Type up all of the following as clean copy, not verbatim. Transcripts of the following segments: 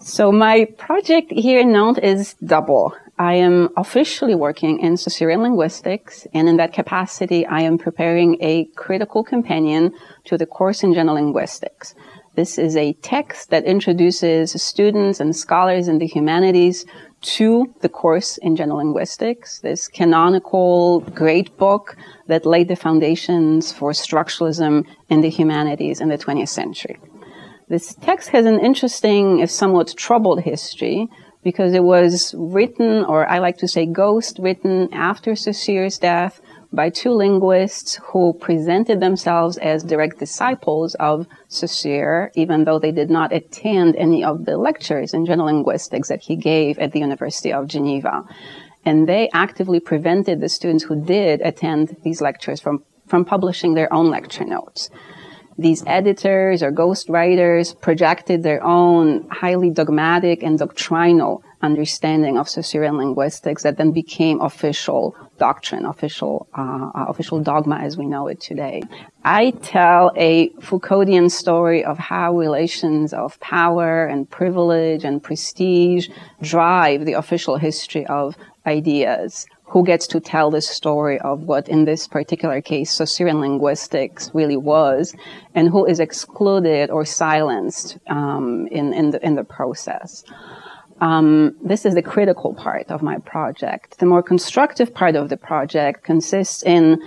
So my project here in Nantes is double. I am officially working in Saussure linguistics, and in that capacity, I am preparing a critical companion to the course in general linguistics. This is a text that introduces students and scholars in the humanities to the course in general linguistics, this canonical great book that laid the foundations for structuralism in the humanities in the 20th century. This text has an interesting, if somewhat troubled history, because it was written, or I like to say ghost written, after Saussure's death by two linguists who presented themselves as direct disciples of Saussure, even though they did not attend any of the lectures in general linguistics that he gave at the University of Geneva. And they actively prevented the students who did attend these lectures from publishing their own lecture notes. These editors or ghostwriters projected their own highly dogmatic and doctrinal understanding of Saussure linguistics that then became official doctrine, official dogma as we know it today. I tell a Foucauldian story of how relations of power and privilege and prestige drive the official history of ideas. Who gets to tell the story of what, in this particular case, Saussure linguistics really was, and who is excluded or silenced in the process. This is the critical part of my project. The more constructive part of the project consists in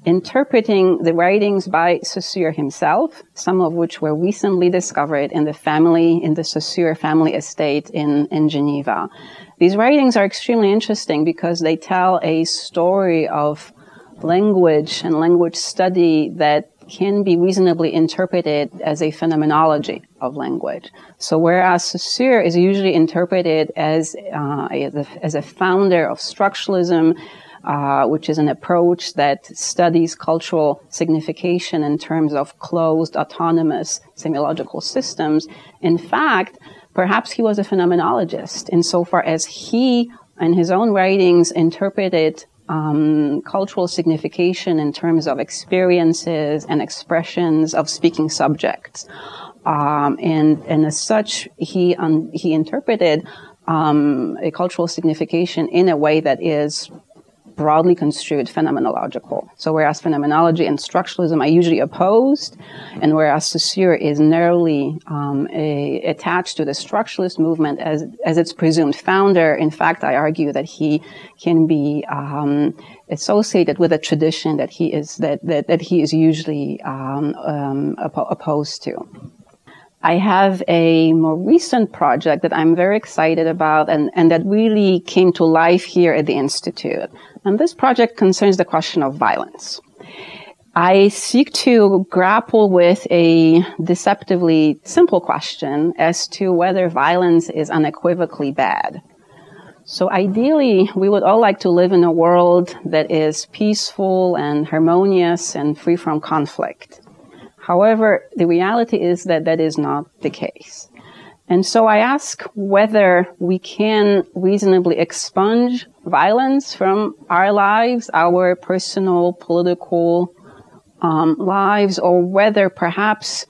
interpreting the writings by Saussure himself, some of which were recently discovered in the Saussure family estate in Geneva. These writings are extremely interesting because they tell a story of language and language study that can be reasonably interpreted as a phenomenology of language. So whereas Saussure is usually interpreted as a founder of structuralism, which is an approach that studies cultural signification in terms of closed, autonomous semiological systems, in fact, perhaps he was a phenomenologist insofar as he, in his own writings, interpreted cultural signification in terms of experiences and expressions of speaking subjects. And as such, he interpreted a cultural signification in a way that is broadly construed phenomenological. So whereas phenomenology and structuralism are usually opposed, and whereas Saussure is narrowly attached to the structuralist movement as its presumed founder, in fact, I argue that he can be associated with a tradition that he is usually opposed to. I have a more recent project that I'm very excited about and that really came to life here at the Institute. And this project concerns the question of violence. I seek to grapple with a deceptively simple question as to whether violence is unequivocally bad. So ideally, we would all like to live in a world that is peaceful and harmonious and free from conflict. However, the reality is that that is not the case. And so I ask whether we can reasonably expunge violence from our lives, our personal, political lives, or whether perhaps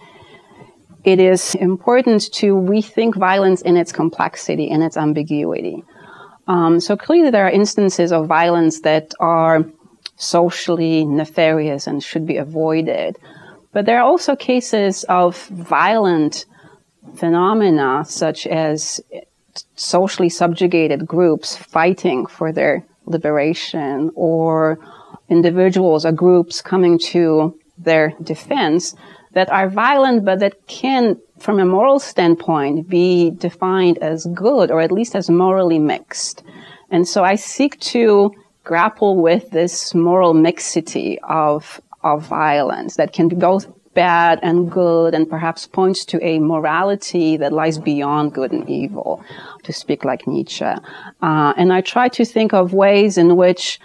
it is important to rethink violence in its complexity, in its ambiguity. So clearly there are instances of violence that are socially nefarious and should be avoided. But there are also cases of violent phenomena, such as socially subjugated groups fighting for their liberation, or individuals or groups coming to their defense, that are violent, but that can, from a moral standpoint, be defined as good, or at least as morally mixed. And so I seek to grapple with this moral mixity of violence that can be both bad and good, and perhaps points to a morality that lies beyond good and evil, to speak like Nietzsche. And I try to think of ways in which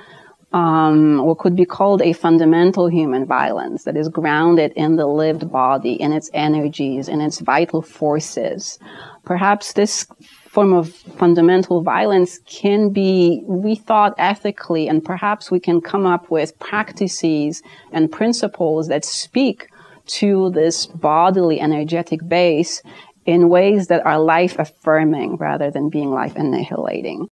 what could be called a fundamental human violence that is grounded in the lived body, in its energies, in its vital forces. Perhaps this form of fundamental violence can be rethought ethically, and perhaps we can come up with practices and principles that speak to this bodily energetic base in ways that are life-affirming rather than being life-annihilating.